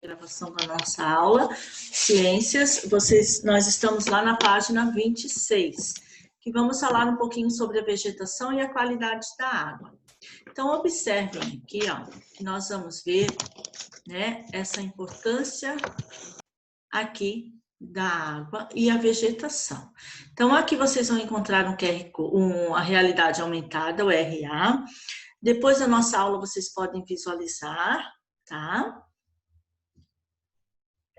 Gravação da nossa aula, Ciências, nós estamos lá na página 26, que vamos falar um pouquinho sobre a vegetação e a qualidade da água. Então, observem aqui, ó, que nós vamos ver, né, essa importância aqui da água e a vegetação. Então, aqui vocês vão encontrar a realidade aumentada, o RA. Depois da nossa aula, vocês podem visualizar, tá?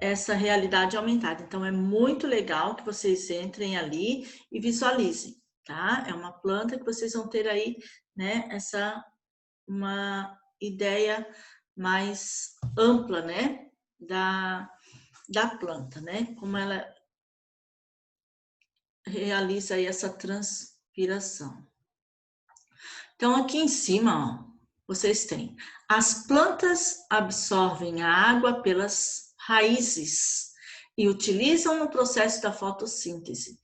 Essa realidade aumentada. Então, é muito legal que vocês entrem ali e visualizem, tá? É uma planta que vocês vão ter aí, né, uma ideia mais ampla, né, da planta, né? Como ela realiza aí essa transpiração. Então, aqui em cima, ó, vocês têm as plantas absorvem a água pelas raízes e utilizam no processo da fotossíntese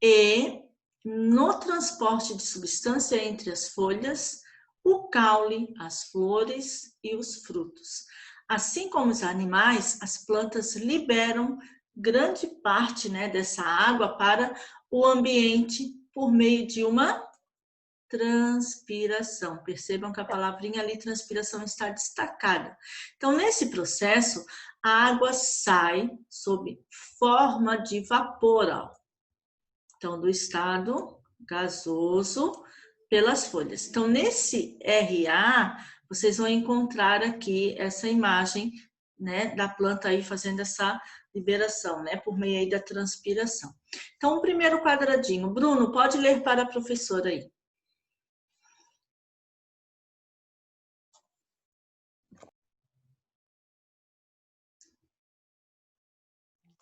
e no transporte de substância entre as folhas, o caule, as flores e os frutos. Assim como os animais, as plantas liberam grande parte, né, dessa água para o ambiente por meio de uma transpiração. Percebam que a palavrinha ali, transpiração, está destacada. Então, nesse processo, a água sai sob forma de vapor, ó. Então, do estado gasoso pelas folhas. Então, nesse RA, vocês vão encontrar aqui essa imagem, né, da planta aí fazendo essa liberação, né, por meio aí da transpiração. Então, o primeiro quadradinho. Bruno, pode ler para a professora aí.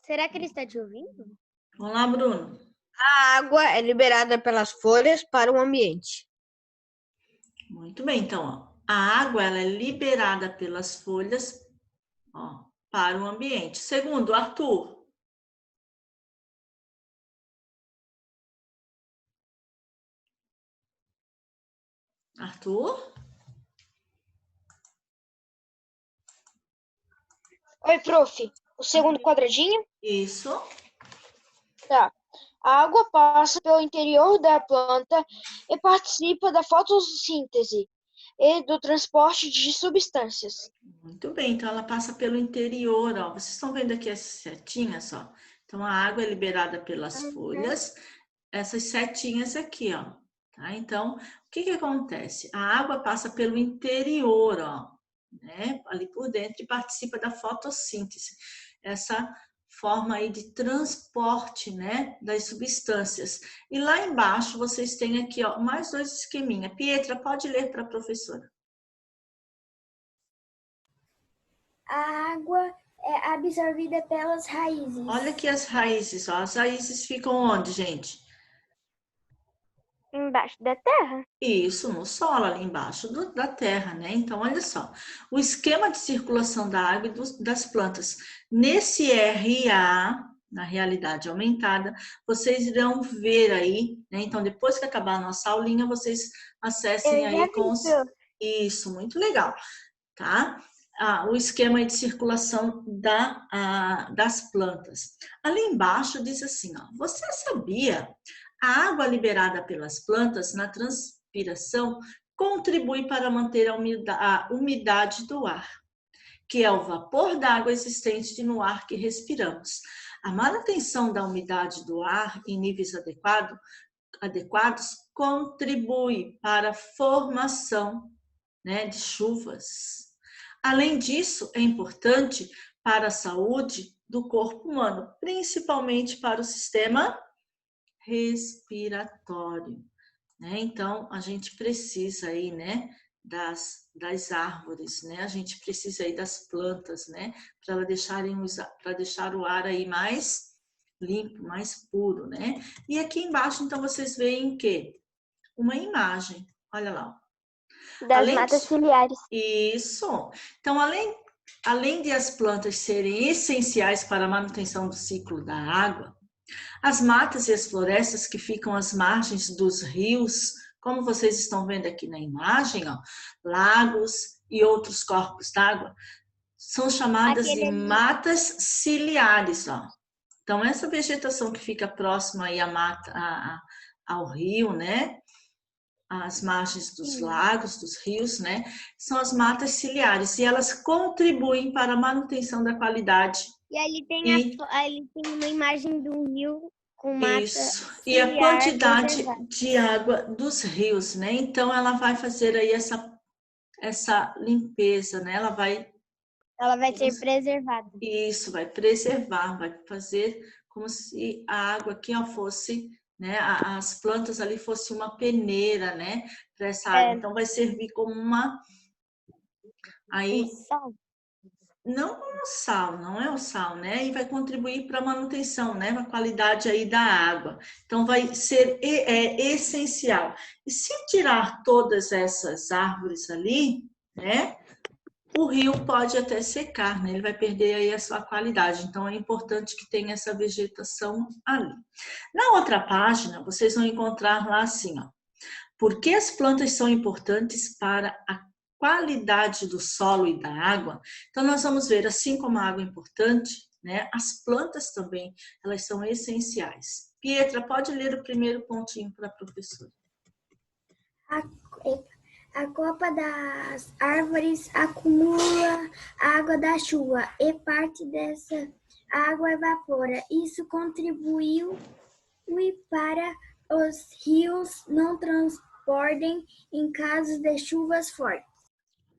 Será que ele está te ouvindo? Vamos lá, Bruno. A água é liberada pelas folhas para o ambiente. Muito bem, então, ó, a água ela é liberada pelas folhas, ó, para o ambiente. Segundo, Arthur. Arthur? Oi, prof. O segundo quadradinho? Isso. Tá. A água passa pelo interior da planta e participa da fotossíntese e do transporte de substâncias. Muito bem, então ela passa pelo interior, ó. Vocês estão vendo aqui as setinhas, ó. Então a água é liberada pelas folhas, essas setinhas aqui, ó. Tá? Então, o que acontece? A água passa pelo interior, ó, né? Ali por dentro e participa da fotossíntese. Essa forma aí de transporte, né, das substâncias. E lá embaixo vocês têm aqui, ó, mais dois esqueminha. Pietra, pode ler para a professora. A água é absorvida pelas raízes. Olha aqui as raízes, ó. As raízes ficam onde, gente? Embaixo da terra? Isso, no solo, ali embaixo da terra, né? Então, olha só. O esquema de circulação da água e das plantas. Nesse RA, na realidade aumentada, vocês irão ver aí, né? Então, depois que acabar a nossa aulinha, vocês acessem aí com os... Isso, muito legal, tá? O esquema de circulação das plantas. Ali embaixo diz assim, ó, você sabia? A água liberada pelas plantas na transpiração contribui para manter a umidade do ar, que é o vapor d'água existente no ar que respiramos. A manutenção da umidade do ar em níveis adequados contribui para a formação, né, de chuvas. Além disso, é importante para a saúde do corpo humano, principalmente para o sistema respiratório, né? Então, a gente precisa aí, né, das árvores, né? A gente precisa aí das plantas, né, para deixar o ar aí mais limpo, mais puro, né? E aqui embaixo, então, vocês veem que uma imagem, olha lá. Das matas ciliares. Isso. Então, além de as plantas serem essenciais para a manutenção do ciclo da água, as matas e as florestas que ficam às margens dos rios, como vocês estão vendo aqui na imagem, ó, lagos e outros corpos d'água, São chamadas de Aquele ali. matas ciliares, ó. Então, essa vegetação que fica próxima aí ao rio, né? Às margens dos lagos, dos rios, né? São as matas ciliares e elas contribuem para a manutenção da qualidade. E ali tem, E ali tem uma imagem de um rio com mata isso. E a ciliar quantidade preservada. de água dos rios, né? Então, ela vai fazer aí essa limpeza, né? Ela vai Ela vai ser preservada. Isso, vai preservar, vai fazer como se a água aqui ó, fosse, né, as plantas ali fosse uma peneira, né, para essa água. Então vai servir como aí Sal. não como sal, não é o sal, né, e vai contribuir para a manutenção, né, a qualidade aí da água. Então vai ser essencial. E se tirar todas essas árvores ali, né, o rio pode até secar, né? Ele vai perder aí a sua qualidade. Então, é importante que tenha essa vegetação ali. Na outra página, vocês vão encontrar lá assim, ó. Por que as plantas são importantes para a qualidade do solo e da água? Então, nós vamos ver, assim como a água é importante, né? As plantas também, elas são essenciais. Pietra, pode ler o primeiro pontinho para a professora. A copa das árvores acumula a água da chuva e parte dessa água evapora. Isso contribuiu para os rios não transbordem em casos de chuvas fortes.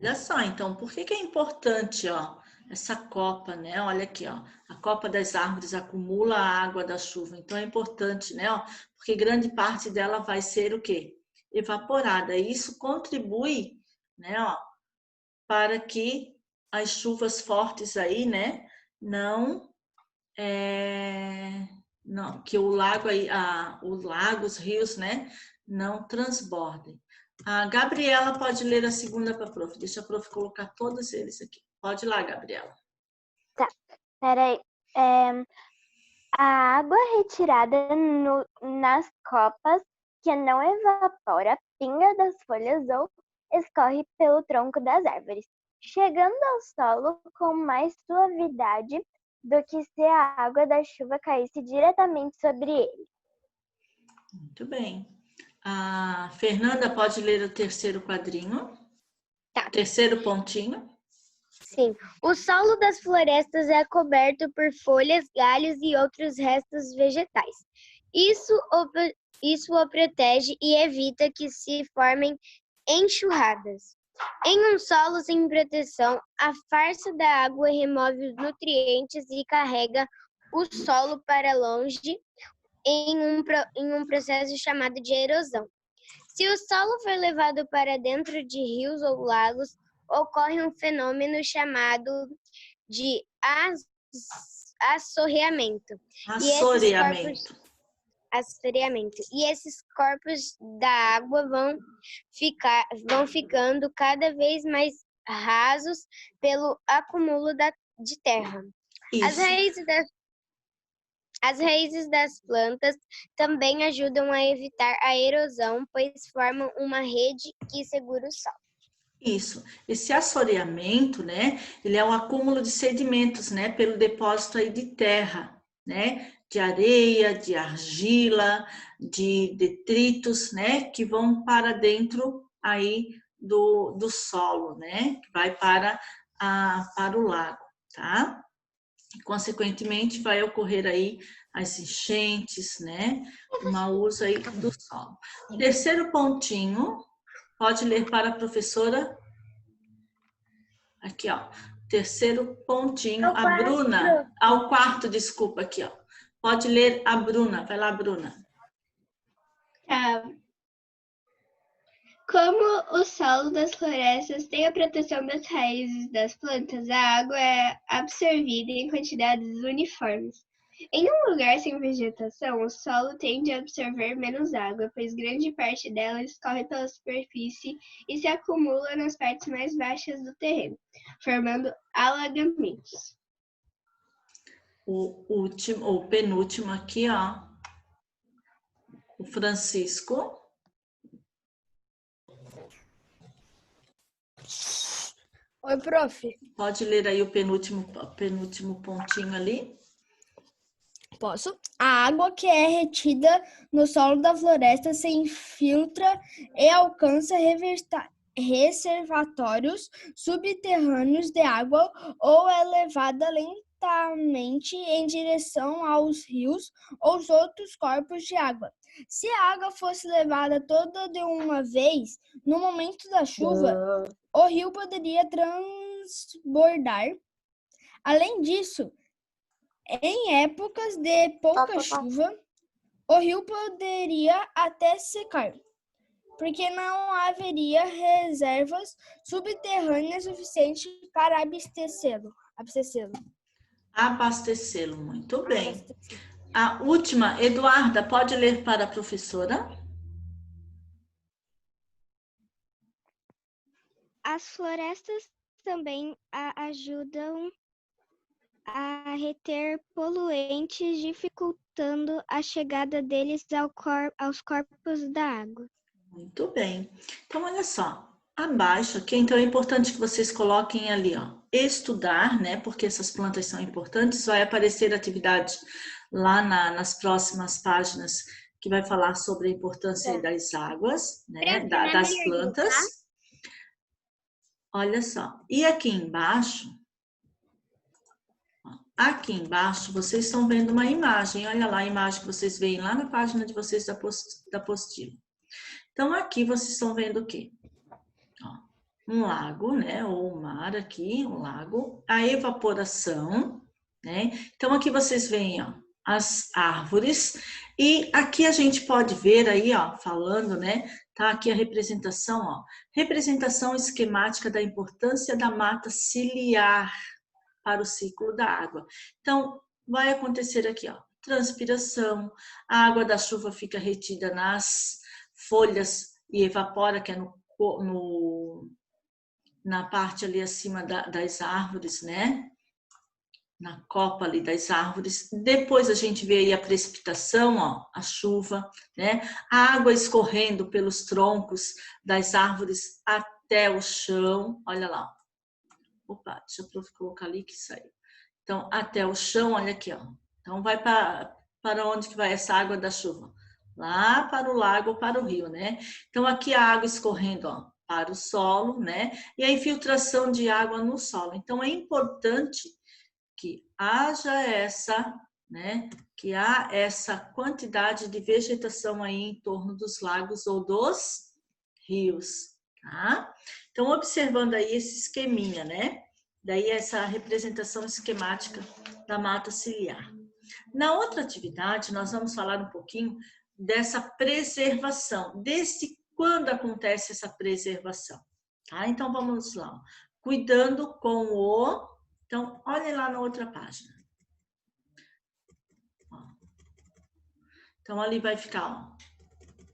Olha só, então, por que é importante, ó, essa copa, né? Olha aqui, ó, a copa das árvores acumula a água da chuva. Então é importante, né? Ó, porque grande parte dela vai ser o quê? Evaporada. E isso contribui, né? Ó, para que as chuvas fortes aí, né? Não, que o lago aí, os rios, né? Não transbordem. A Gabriela pode ler a segunda para a prof. Deixa a prof colocar todos eles aqui. Pode ir lá, Gabriela. Tá, peraí. A água retirada nas copas que não evapora, pinga das folhas ou escorre pelo tronco das árvores, chegando ao solo com mais suavidade do que se a água da chuva caísse diretamente sobre ele. Muito bem. A Fernanda pode ler o terceiro quadrinho. Tá. Terceiro pontinho. Sim. O solo das florestas é coberto por folhas, galhos e outros restos vegetais. Isso o protege e evita que se formem enxurradas. Em um solo sem proteção, a farsa da água remove os nutrientes e carrega o solo para longe em um processo chamado de erosão. Se o solo for levado para dentro de rios ou lagos, ocorre um fenômeno chamado de assoreamento. E esses corpos da água vão ficando cada vez mais rasos pelo acúmulo de terra. As raízes das plantas também ajudam a evitar a erosão, pois formam uma rede que segura o solo. Isso. Esse assoreamento, né, ele é um acúmulo de sedimentos, né, pelo depósito aí de terra, né, de areia, de argila, de detritos, né, que vão para dentro aí do solo, né, que vai para o lago, tá? E, consequentemente, vai ocorrer aí as enchentes, né, o mau uso aí do solo. Terceiro pontinho, pode ler para a professora. Aqui, ó. Terceiro pontinho, a Bruna. Ao quarto, desculpa, aqui, ó. Pode ler a Bruna. Vai lá, Bruna. Como o solo das florestas tem a proteção das raízes das plantas, a água é absorvida em quantidades uniformes. Em um lugar sem vegetação, o solo tende a absorver menos água, pois grande parte dela escorre pela superfície e se acumula nas partes mais baixas do terreno, formando alagamentos. O penúltimo aqui, ó. O Francisco. Oi, prof. Pode ler aí o penúltimo pontinho ali. Posso? A água que é retida no solo da floresta se infiltra e alcança reservatórios subterrâneos de água ou é levada lentamente em direção aos rios ou outros corpos de água. Se a água fosse levada toda de uma vez, no momento da chuva, o rio poderia transbordar. Além disso, em épocas de pouca chuva, o rio poderia até secar, porque não haveria reservas subterrâneas suficientes para abastecê-lo. Abastecê-lo, muito bem. A última, Eduarda, pode ler para a professora? As florestas também ajudam a reter poluentes, dificultando a chegada deles aos corpos da água. Muito bem. Então, olha só. Abaixo aqui, então é importante que vocês coloquem ali, ó, estudar, né? Porque essas plantas são importantes. Vai aparecer atividade lá nas próximas páginas que vai falar sobre a importância das águas, né? Das plantas. Olha só. E aqui embaixo, vocês estão vendo uma imagem. Olha lá a imagem que vocês veem lá na página de vocês da apostila. Então, aqui vocês estão vendo o quê? Ó, um lago, né? Ou um mar aqui, um lago. A evaporação, né? Então, aqui vocês veem, ó, as árvores. E aqui a gente pode ver aí, ó, falando, né? Tá aqui a representação, ó. Representação esquemática da importância da mata ciliar para o ciclo da água. Então, vai acontecer aqui, ó, transpiração, a água da chuva fica retida nas folhas e evapora, que é na parte ali acima das árvores, né? Na copa ali das árvores. Depois a gente vê aí a precipitação, ó, a chuva, né? A água escorrendo pelos troncos das árvores até o chão. Olha lá. Opa, deixa eu colocar ali que saiu. Então, até o chão, olha aqui, ó. Então, vai para onde que vai essa água da chuva? Lá para o lago ou para o rio, né? Então, aqui a água escorrendo, ó, para o solo, né? E a infiltração de água no solo. Então, é importante que haja né? Que há essa quantidade de vegetação aí em torno dos lagos ou dos rios, tá? Então, observando aí esse esqueminha, né? Daí essa representação esquemática da mata ciliar. Na outra atividade, nós vamos falar um pouquinho dessa preservação. Desde quando acontece essa preservação? Tá? Então, vamos lá. Ó. Cuidando com o... Então, olhem lá na outra página. Ó. Então, ali vai ficar, ó.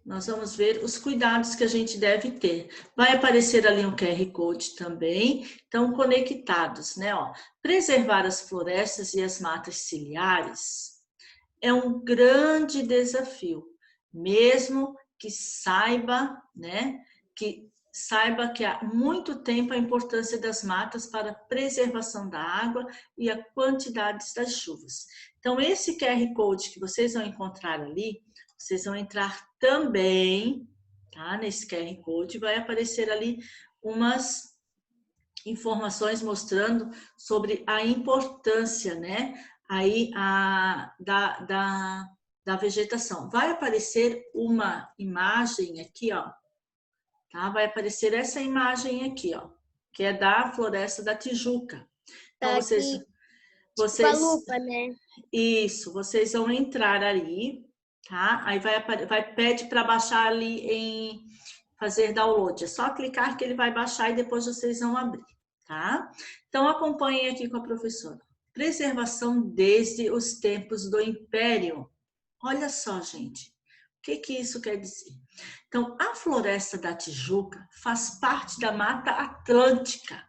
Nós vamos ver os cuidados que a gente deve ter. Vai aparecer ali um QR Code também. Então, conectados, né? Ó, preservar as florestas e as matas ciliares é um grande desafio, mesmo que saiba, né? Que há muito tempo a importância das matas para a preservação da água e a quantidade das chuvas. Então, esse QR Code que vocês vão encontrar ali, vocês vão entrar também, tá? Nesse QR Code vai aparecer ali umas informações mostrando sobre a importância, né? Aí da vegetação. Vai aparecer uma imagem aqui, ó. Tá? Vai aparecer essa imagem aqui, ó, que é da Floresta da Tijuca. Então, Tá vocês a lupa, né? Isso, vocês vão entrar ali, tá? Aí pede para baixar ali em fazer download. É só clicar que ele vai baixar e depois vocês vão abrir, tá? Então, acompanhem aqui com a professora. Preservação desde os tempos do Império. Olha só, gente. O que isso quer dizer? Então, a Floresta da Tijuca faz parte da Mata Atlântica,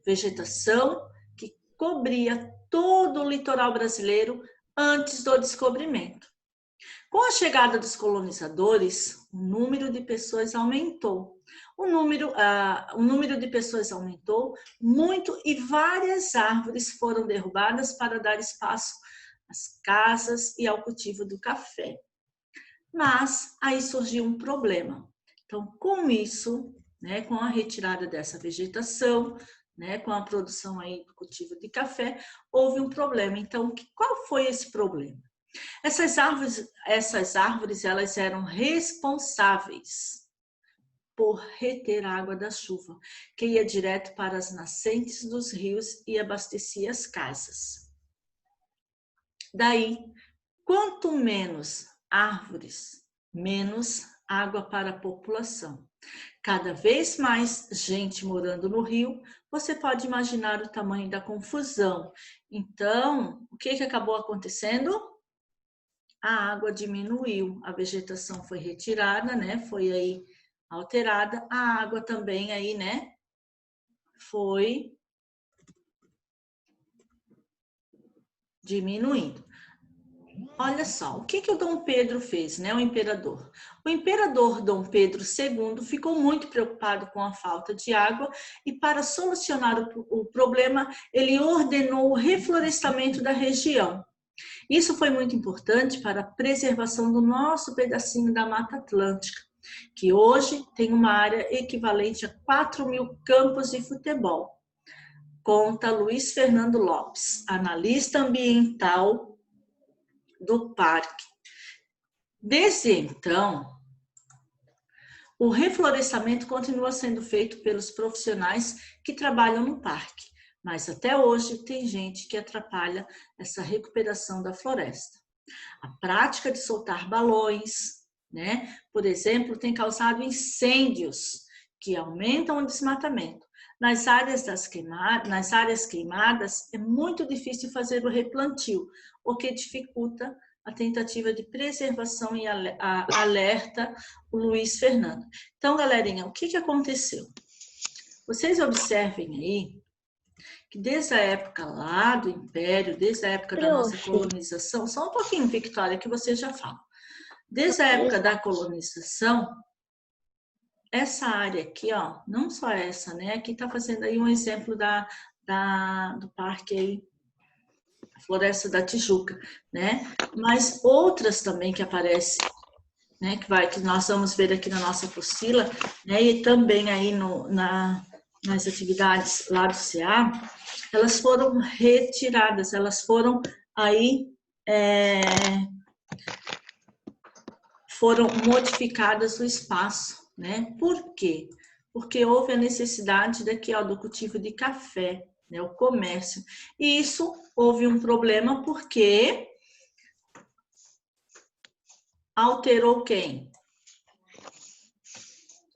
vegetação que cobria todo o litoral brasileiro antes do descobrimento. Com a chegada dos colonizadores, o número de pessoas aumentou. o número de pessoas aumentou muito e várias árvores foram derrubadas para dar espaço às casas e ao cultivo do café. Mas aí surgiu um problema. Então, com isso, né, com a retirada dessa vegetação, né, com a produção aí do cultivo de café, houve um problema. Então, qual foi esse problema? Essas árvores, elas eram responsáveis por reter a água da chuva, que ia direto para as nascentes dos rios e abastecia as casas. Daí, quanto menos árvores, menos água para a população. Cada vez mais gente morando no rio, você pode imaginar o tamanho da confusão. Então, o que acabou acontecendo? A água diminuiu, a vegetação foi retirada, né? Foi aí alterada, a água também aí, né? Foi diminuindo. Olha só, o que o Dom Pedro fez, né? O imperador. O imperador Dom Pedro II ficou muito preocupado com a falta de água e para solucionar o problema, ele ordenou o reflorestamento da região. Isso foi muito importante para a preservação do nosso pedacinho da Mata Atlântica, que hoje tem uma área equivalente a 4.000 campos de futebol. Conta Luiz Fernando Lopes, analista ambiental do parque. Desde então, o reflorestamento continua sendo feito pelos profissionais que trabalham no parque, mas até hoje tem gente que atrapalha essa recuperação da floresta. A prática de soltar balões, né, por exemplo, tem causado incêndios que aumentam o desmatamento. Nas áreas queimadas, é muito difícil fazer o replantio, o que dificulta a tentativa de preservação e alerta o Luiz Fernando. Então, galerinha, o que aconteceu? Vocês observem aí que desde a época lá do Império, desde a época da nossa colonização, só um pouquinho, Victoria, que você já fala. Desde a época da colonização, essa área aqui, ó, não só essa, né? Aqui tá fazendo aí um exemplo do parque aí, Floresta da Tijuca, né? Mas outras também que aparecem, né? Que nós vamos ver aqui na nossa apostila, né? E também aí nas atividades lá do CA, elas foram retiradas, elas foram aí foram modificadas o espaço, né? Por quê? Porque houve a necessidade daqui, ó, do cultivo de café, né? O comércio. E isso houve um problema porque alterou quem?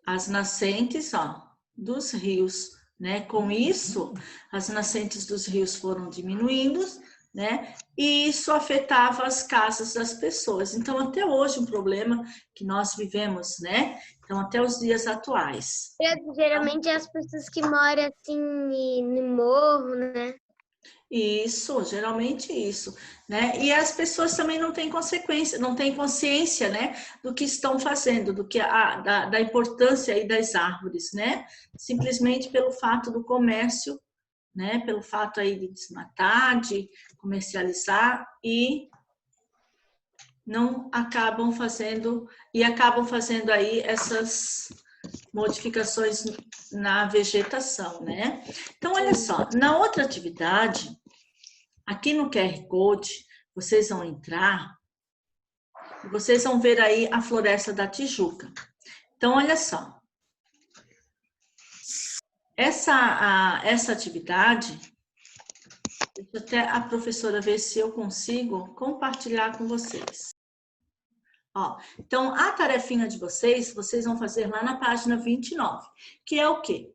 As nascentes, ó, dos rios, né? Com isso, as nascentes dos rios foram diminuindo, né? E isso afetava as casas das pessoas. Então, até hoje, um problema que nós vivemos, né? Então, até os dias atuais. Geralmente é as pessoas que moram assim no morro, né? Isso, geralmente isso, né? E as pessoas também não têm consequência, não têm consciência, né, do que estão fazendo, da importância aí das árvores, né? Simplesmente pelo fato do comércio, né? Pelo fato aí de desmatar, de comercializar e não acabam fazendo aí essas modificações na vegetação, né? Então, olha só, na outra atividade, aqui no QR Code, vocês vão entrar e vocês vão ver aí a Floresta da Tijuca. Então, olha só. Essa atividade, deixa até a professora ver se eu consigo compartilhar com vocês. Ó, então, a tarefinha de vocês vão fazer lá na página 29, que é o quê?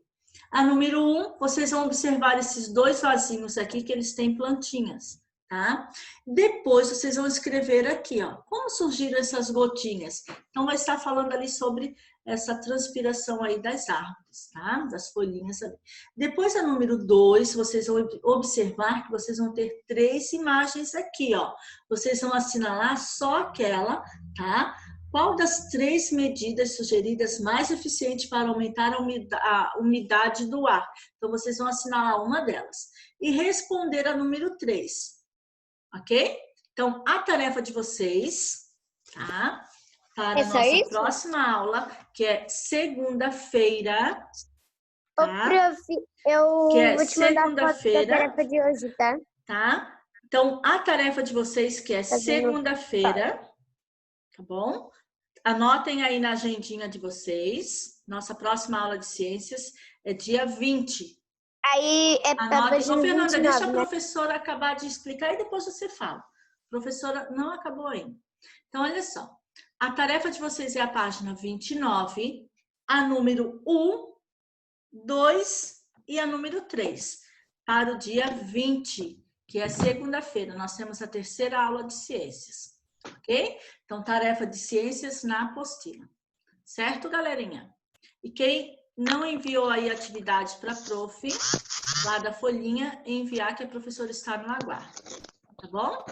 A número 1, vocês vão observar esses dois vasinhos aqui, que eles têm plantinhas, tá? Depois, vocês vão escrever aqui, ó, como surgiram essas gotinhas. Então, vai estar falando ali sobre essa transpiração aí das árvores, tá? Das folhinhas ali. Depois, a número 2, vocês vão observar que vocês vão ter 3 imagens aqui, ó. Vocês vão assinalar só aquela, tá? Qual das 3 medidas sugeridas mais eficiente para aumentar a umidade do ar? Então, vocês vão assinalar uma delas. E responder a número 3. Ok? Então, a tarefa de vocês, tá? Para a nossa próxima aula, que é segunda-feira. Ô, Tá? prof, eu Que é vou te mandar a foto da segunda-feira. tarefa de hoje, tá? Tá? Então, a tarefa de vocês, que é segunda-feira, tá bom? Anotem aí na agendinha de vocês. Nossa próxima aula de ciências é dia 20. Aí é a Anotem. página Ô, Fernanda, 29, deixa a né? professora acabar de explicar e depois você fala. Professora, não acabou ainda. Então, olha só. A tarefa de vocês é a página 29, a número 1, 2 e a número 3. Para o dia 20, que é segunda-feira. Nós temos a terceira aula de ciências. Ok? Então, tarefa de ciências na apostila. Certo, galerinha? E quem não enviou aí atividade para a prof, lá da folhinha, enviar que a professora está no aguardo. Tá bom?